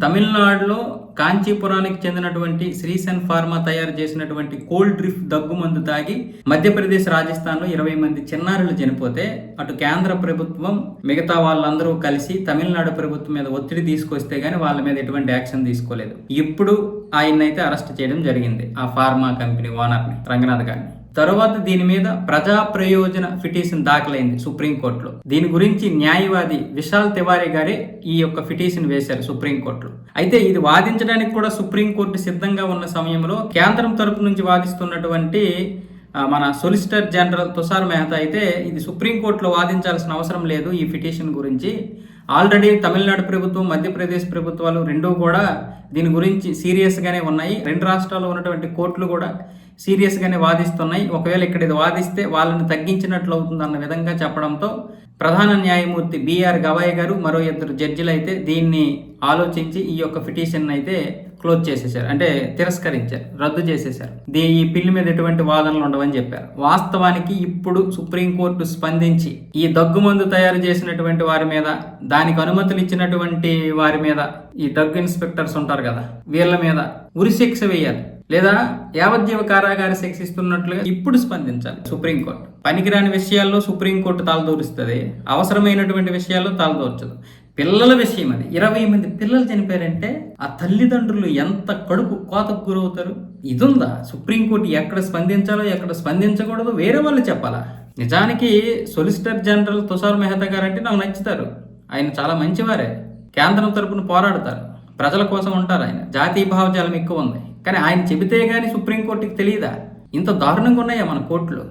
తమిళనాడులో కాంచీపురానికి చెందినటువంటి శ్రీసెన్ ఫార్మా తయారు చేసినటువంటి కోల్డ్ డ్రిఫ్ దగ్గుమందు తాగి మధ్యప్రదేశ్, రాజస్థాన్లో 20 మంది చిన్నారులు చనిపోతే అటు కేంద్ర ప్రభుత్వం మిగతా వాళ్ళందరూ కలిసి తమిళనాడు ప్రభుత్వం మీద ఒత్తిడి తీసుకొస్తే గానీ వాళ్ళ మీద ఎటువంటి యాక్షన్ తీసుకోలేదు. ఇప్పుడు ఆయన్నైతే అరెస్ట్ చేయడం జరిగింది, ఆ ఫార్మా కంపెనీ ఓనర్ని, రంగనాథ్ గారిని. తరువాత దీని మీద ప్రజా ప్రయోజన పిటిషన్ దాఖలైంది సుప్రీంకోర్టులో. దీని గురించి న్యాయవాది విశాల్ తివారీ గారే ఈ యొక్క పిటిషన్ వేశారు సుప్రీంకోర్టులో. అయితే ఇది వాదించడానికి కూడా సుప్రీంకోర్టు సిద్ధంగా ఉన్న సమయంలో కేంద్రం తరపు నుంచి వాదిస్తున్నటువంటి మన సొలిసిటర్ జనరల్ తుషార్ మెహతా అయితే ఇది సుప్రీంకోర్టులో వాదించాల్సిన అవసరం లేదు, ఈ పిటిషన్ గురించి ఆల్రెడీ తమిళనాడు ప్రభుత్వం, మధ్యప్రదేశ్ ప్రభుత్వాలు రెండూ కూడా దీని గురించి సీరియస్గానే ఉన్నాయి. రెండు రాష్ట్రాల్లో ఉన్నటువంటి కోర్టులు కూడా సీరియస్గానే వాదిస్తున్నాయి. ఒకవేళ ఇక్కడ ఇది వాదిస్తే వాళ్ళని తగ్గించినట్లు అవుతుంది అన్న విధంగా చెప్పడంతో ప్రధాన న్యాయమూర్తి బిఆర్ గవాయ్ గారు, మరో 2 జడ్జిలు అయితే దీన్ని ఆలోచించి ఈ యొక్క పిటిషన్ అయితే క్లోజ్ చేసేశారు, అంటే తిరస్కరించారు, రద్దు చేసేశారు. ఈ పిల్లి మీద ఎటువంటి వాదనలు ఉండవని చెప్పారు. వాస్తవానికి ఇప్పుడు సుప్రీంకోర్టు స్పందించి ఈ దగ్గుమందు తయారు చేసినటువంటి వారి మీద, దానికి అనుమతులు ఇచ్చినటువంటి వారి మీద, ఈ డ్రగ్ ఇన్స్పెక్టర్స్ ఉంటారు కదా, వీళ్ళ మీద ఉరిశిక్ష వేయాలి లేదా యావజ్జీవ కారాగార శిక్ష ఇస్తున్నట్లుగా ఇప్పుడు స్పందించాలి సుప్రీంకోర్టు. పనికిరాని విషయాల్లో సుప్రీంకోర్టు తలదూరుస్తుంది, అవసరమైనటువంటి విషయాల్లో తలదూర్చదు. పిల్లల విషయం అది, 20 మంది పిల్లలు చనిపోయారంటే ఆ తల్లిదండ్రులు ఎంత కడుపు కోతకు గురవుతారు. ఇదుందా సుప్రీంకోర్టు ఎక్కడ స్పందించాలో ఎక్కడ స్పందించకూడదు వేరే వాళ్ళు చెప్పాలా? నిజానికి సొలిసిటర్ జనరల్ తుషార్ మెహతా గారు అంటే నాకు నచ్చుతారు, ఆయన చాలా మంచివారే, కేంద్రం తరపున పోరాడతారు, ప్రజల కోసం ఉంటారు, ఆయన జాతీయ భావజాలం ఎక్కువ ఉంది. కానీ ఆయన చెబితే గానీ సుప్రీంకోర్టుకి తెలియదా? ఇంత దారుణంగా ఉన్నాయా మన కోర్టులో?